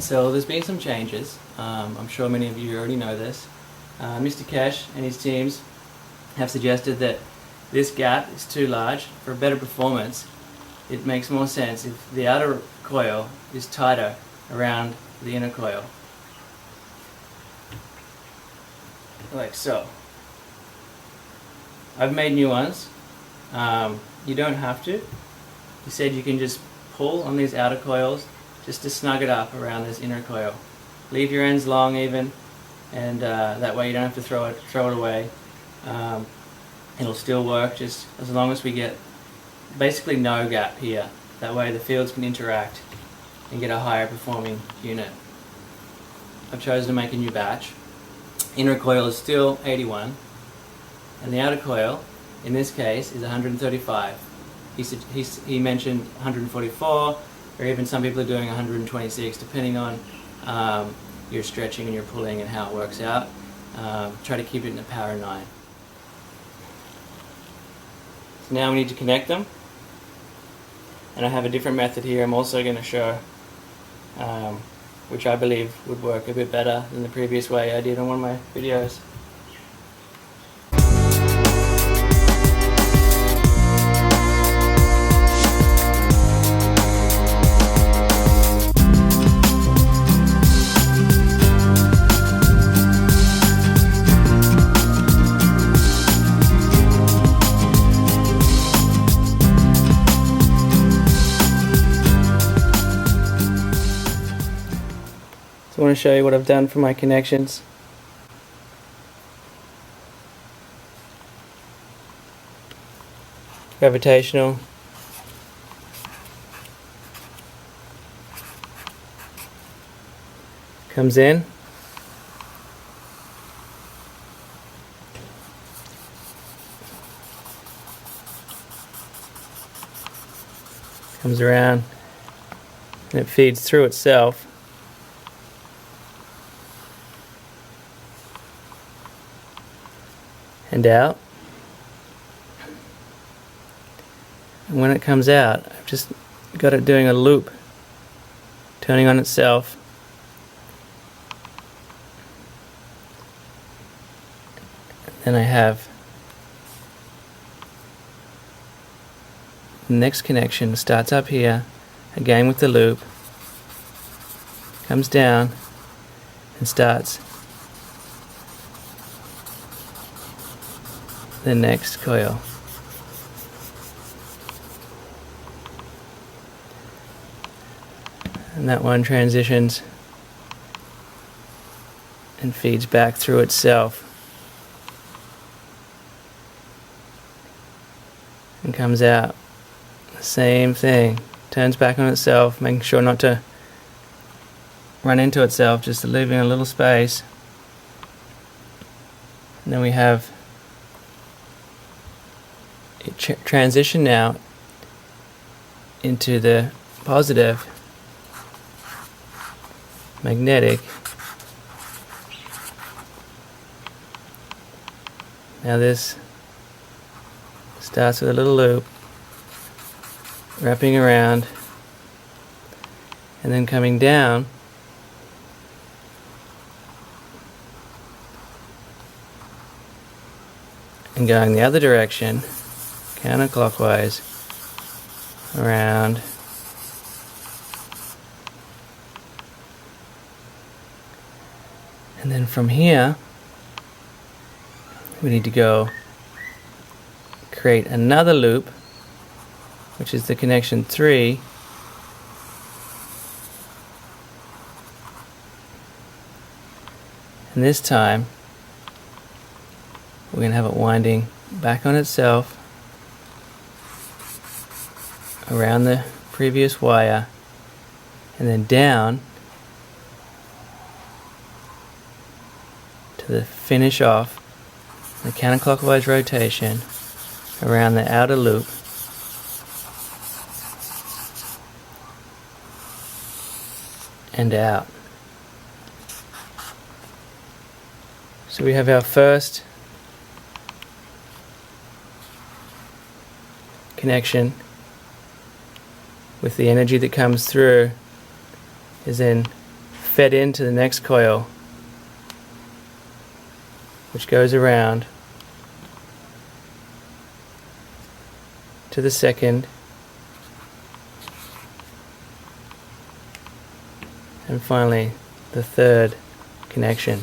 So there's been some changes. I'm sure many of you already know this. Mr. Keshe and his teams have suggested that this gap is too large. For better performance, it makes more sense if the outer coil is tighter around the inner coil. Like so. I've made new ones. You don't have to. He said you can just pull on these outer coils just to snug it up around this inner coil. Leave your ends long even, and that way you don't have to throw it away. It'll still work just as long as we get basically no gap here. That way the fields can interact and get a higher performing unit. I've chosen to make a new batch. Inner coil is still 81, and the outer coil in this case is 135. He mentioned 144, or even some people are doing 126, depending on your stretching and your pulling and how it works out. Try to keep it in a power 9. So now we need to connect them, and I have a different method here I'm also going to show, which I believe would work a bit better than the previous way I did on one of my videos. So I want to show you what I've done for my connections. Gravitational. Comes in. Comes around. And it feeds through itself. And out. And when it comes out, I've just got it doing a loop, turning on itself. Then I have the next connection starts up here, again with the loop, comes down and starts the next coil. And that one transitions and feeds back through itself and comes out. The same thing, turns back on itself, making sure not to run into itself, just leaving a little space. And then we have transition now into the positive magnetic. Now this starts with a little loop, wrapping around, and then coming down and going the other direction, counterclockwise, around, and then from here we need to go create another loop, which is the connection 3, and this time we're going to have it winding back on itself around the previous wire and then down to the finish off the counterclockwise rotation around the outer loop and out. So we have our first connection with the energy that comes through is then fed into the next coil, which goes around to the second, and finally the third connection.